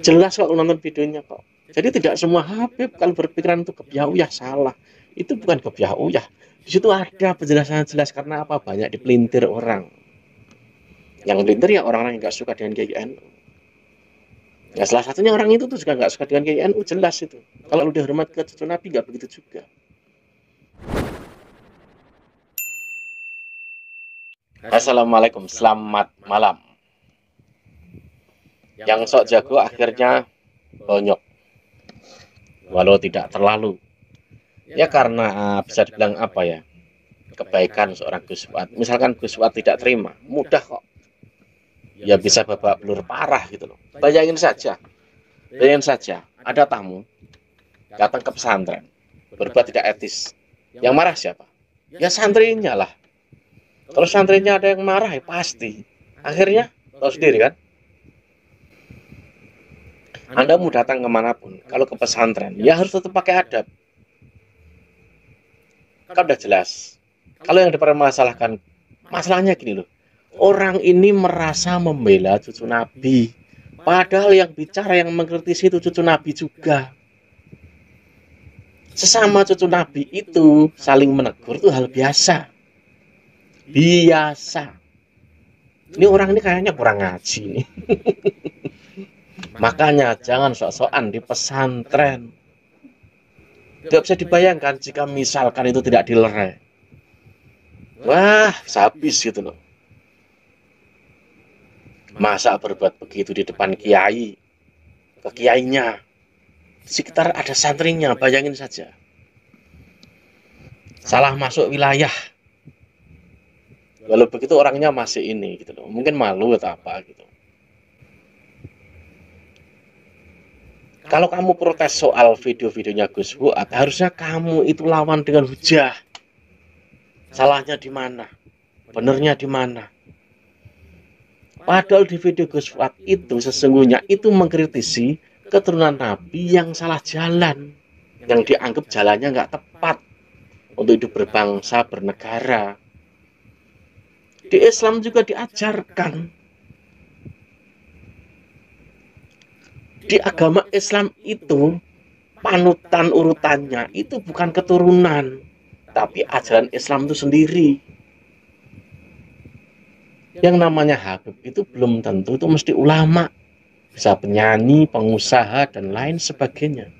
Jelas kok nonton videonya kok. Jadi tidak semua Habib kalau berpikiran itu gebyah uyah salah. Itu bukan gebyah uyah. Di situ ada penjelasan jelas karena apa? Banyak dipelintir orang. Yang pelintir ya orang-orang yang nggak suka dengan KINU. Ya salah satunya orang itu tuh juga nggak suka dengan KINU, jelas itu. Kalau udah hormat ke cucu Nabi nggak begitu juga. Assalamualaikum, selamat malam. Yang sok jago akhirnya bonyok, walau tidak terlalu. Ya karena bisa dibilang apa ya, kebaikan seorang Gus Fuad. Misalkan Gus Fuad tidak terima, mudah kok. Ya bisa babak belur parah gitu loh. Bayangin saja, ada tamu datang ke pesantren, berbuat tidak etis. Yang marah siapa? Ya santrinya lah. Kalau santrinya ada yang marah ya pasti. Akhirnya, tahu sendiri kan? Anda mau datang kemanapun, kalau ke pesantren, ya harus tetap pakai adab. Kan udah jelas. Kalau yang dipermasalahkan, masalahnya gini loh. Orang ini merasa membela cucu Nabi. Padahal yang bicara, yang mengkritisi itu cucu Nabi juga. Sesama cucu Nabi itu saling menegur itu hal biasa. Biasa. Ini orang ini kayaknya kurang ngaji nih. Makanya jangan sok-sokan di pesantren. Tidak bisa dibayangkan jika misalkan itu tidak dilerai. Wah, habis gitu loh. Masa berbuat begitu di depan kiai, ke kiainya, di sekitar ada santrinya, bayangin saja. Salah masuk wilayah. Walau begitu orangnya masih ini gitu loh. Mungkin malu atau apa gitu. Kalau kamu protes soal video-videonya Gus Fuad, harusnya kamu itu lawan dengan hujah. Salahnya di mana? Benernya di mana? Padahal di video Gus Fuad itu sesungguhnya itu mengkritisi keturunan Nabi yang salah jalan, yang dianggap jalannya nggak tepat untuk hidup berbangsa, bernegara. Di Islam juga diajarkan. Di agama Islam itu panutan urutannya itu bukan keturunan, tapi ajaran Islam itu sendiri. Yang namanya Habib itu belum tentu itu mesti ulama, bisa penyanyi, pengusaha dan lain sebagainya.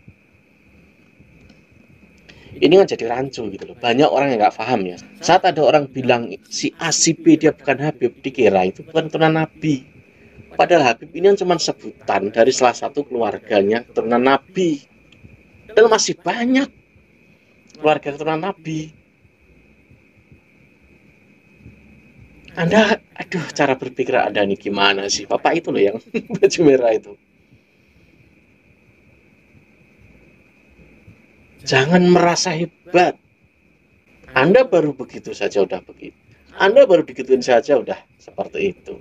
Ini kan jadi rancu gitu loh. Banyak orang yang nggak paham ya. Saat ada orang bilang si A si B dia bukan Habib, dikira itu bukan keturunan Nabi. Padahal Habib ini kan cuma sebutan dari salah satu keluarganya keturunan Nabi. Dan masih banyak keluarga keturunan Nabi. Anda, aduh, cara berpikir Anda nih gimana sih? Bapak itu loh yang baju merah itu. Jangan merasa hebat. Anda baru begitu saja udah begitu. Anda baru digituin saja udah seperti itu.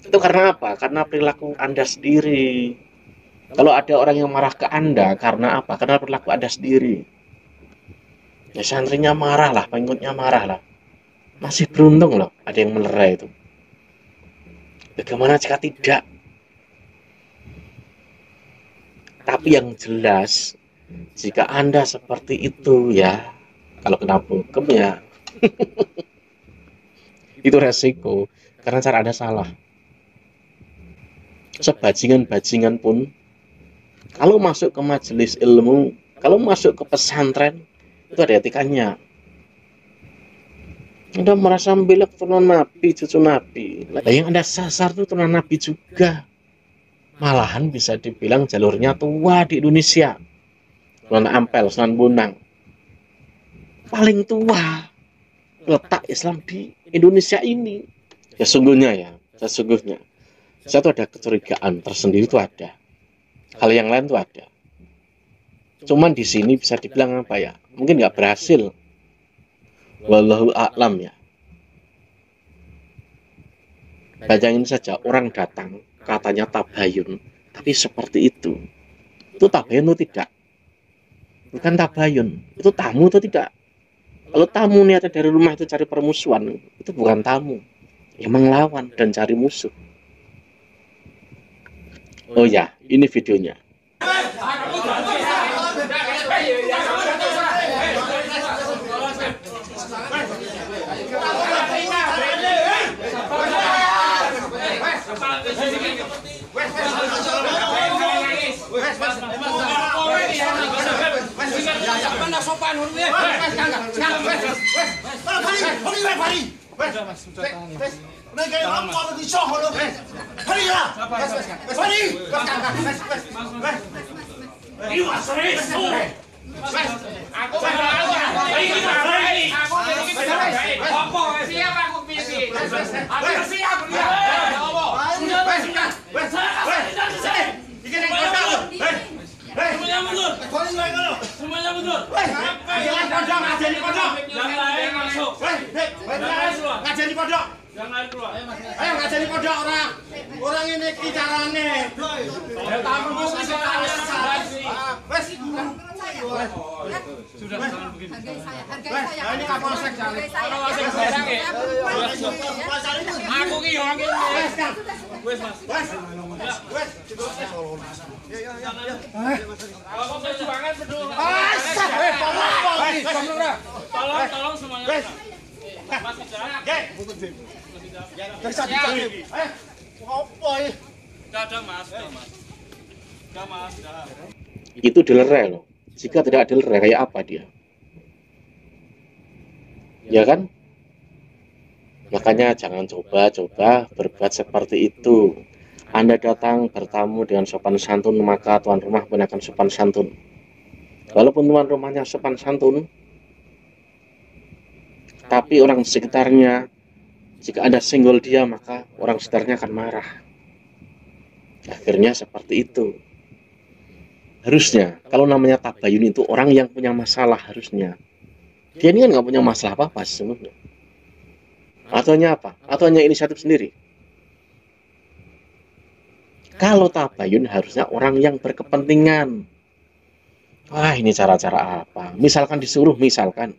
Itu karena apa? Karena perilaku Anda sendiri. Kalau ada orang yang marah ke Anda, karena apa? Karena perilaku Anda sendiri. Ya santrinya marah lah, pengikutnya marah lah. Masih beruntung loh, ada yang melerai itu. Bagaimana jika tidak? Tapi yang jelas, jika Anda seperti itu ya, kalau kena hukum ya, itu resiko. Karena cara Anda salah. Sebajingan-bajingan pun, kalau masuk ke majelis ilmu, kalau masuk ke pesantren, itu ada etikanya. Anda merasa membela keturunan Nabi, cucu Nabi. Nah, yang Anda sasar itu keturunan Nabi juga. Malahan bisa dibilang jalurnya tua di Indonesia. Sunan Ampel, Sunan Bonang. Paling tua letak Islam di Indonesia ini. Ya sesungguhnya. Saya tuh ada kecurigaan tersendiri, itu ada. Hal yang lain tuh ada. Cuman di sini bisa dibilang apa ya? Mungkin nggak berhasil. Wallahu a'lam ya. Bayangin saja orang datang katanya tabayun, tapi seperti itu. Itu tabayun atau tidak? Bukan tabayun, itu tamu atau tidak? Kalau tamu niatnya dari rumah itu cari permusuhan, itu bukan tamu. Emang lawan dan cari musuh. Oh ya, ini videonya. Semuanya mundur. Ngajeni pondok. Yang lain masuk. Ngajeni pondok. Yang lain keluar. Ayo ngajeni pondok orang. Orang ini carane. Tamu wes. Sudah jangan begini. Hargai saya. Ini Kapolsek jane. Aku ki yo ngene. Wes Mas. Wes. Tolong semuanya. Mas Ijah. Itu dilerai loh. Jika tidak dilerai, kayak apa dia? Ya kan? Makanya jangan coba-coba berbuat seperti itu. Anda datang bertamu dengan sopan santun, maka tuan rumah pun akan sopan santun. Walaupun tuan rumahnya sopan santun, tapi orang sekitarnya, jika Anda senggol dia, maka orang sekitarnya akan marah. Akhirnya seperti itu. Harusnya, kalau namanya tabayun itu orang yang punya masalah harusnya. Dia ini kan nggak punya masalah apa-apa sesungguhnya. Atau hanya apa? Atau hanya inisiatif sendiri. Kalau tabayun harusnya orang yang berkepentingan. Wah, ini cara-cara apa? Misalkan disuruh, misalkan.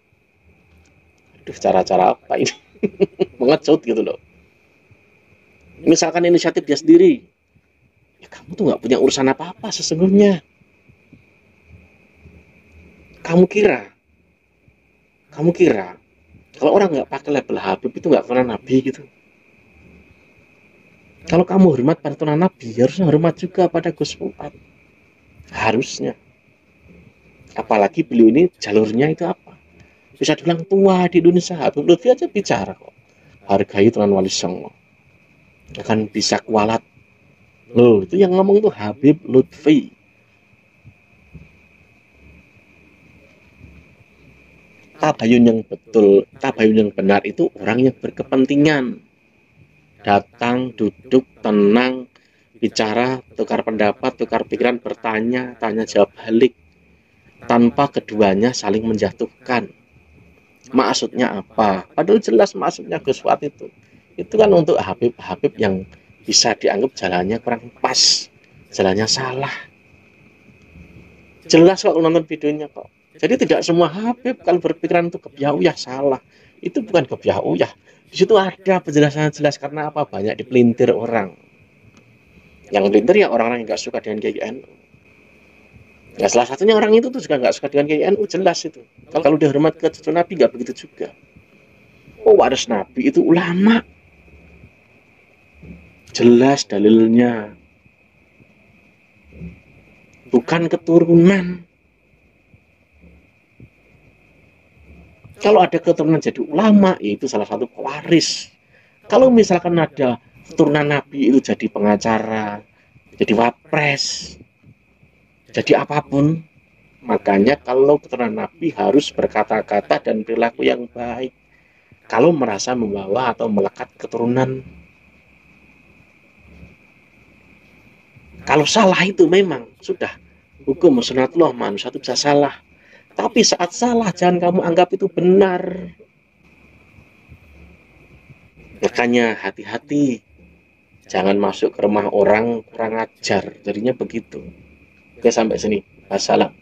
Aduh, cara-cara apa ini? Mengecut gitu loh. Misalkan inisiatif dia sendiri. Ya, kamu tuh nggak punya urusan apa-apa sesungguhnya. Kamu kira kalau orang nggak pakai label Habib itu nggak pernah Nabi gitu? Kalau kamu hormat pada tuan Nabi, harusnya hormat juga pada Gus Fuad. Harusnya. Apalagi beliau ini jalurnya itu apa? Bisa dibilang tua di Indonesia. Habib Lutfi aja bicara kok. Hargai Tuan Wali Songo. Akan bisa kualat. Loh, itu yang ngomong tuh Habib Lutfi. Tabayun yang betul, tabayun yang benar itu orang yang berkepentingan. Datang, duduk, tenang, bicara, tukar pendapat, tukar pikiran, bertanya, tanya jawab balik, tanpa keduanya saling menjatuhkan. Maksudnya apa? Padahal jelas maksudnya Gus Fuad itu kan untuk Habib-Habib yang bisa dianggap jalannya kurang pas, jalannya salah. Jelas kok nonton videonya kok. Jadi tidak semua Habib kalau berpikiran itu kebiah-uyah salah. Itu bukan kebiah-uyah. Di situ ada penjelasan jelas karena apa? Banyak dipelintir orang. Yang pelintir ya orang-orang yang nggak suka dengan KINU. Ya salah satunya orang itu tuh juga nggak suka dengan KINU, jelas itu. Kalau dia hormat ke cucu Nabi nggak begitu juga. Oh, waris Nabi itu ulama. Jelas dalilnya. Bukan keturunan. Kalau ada keturunan jadi ulama, ya itu salah satu pewaris. Kalau misalkan ada keturunan Nabi itu jadi pengacara, jadi wapres, jadi apapun, makanya kalau keturunan Nabi harus berkata-kata dan perilaku yang baik. Kalau merasa membawa atau melekat keturunan. Kalau salah itu memang sudah hukum sunnatullah, manusia itu bisa salah. Tapi saat salah jangan kamu anggap itu benar. Makanya hati-hati, jangan masuk ke rumah orang kurang ajar, jadinya begitu. Oke, sampai sini. Wassalam.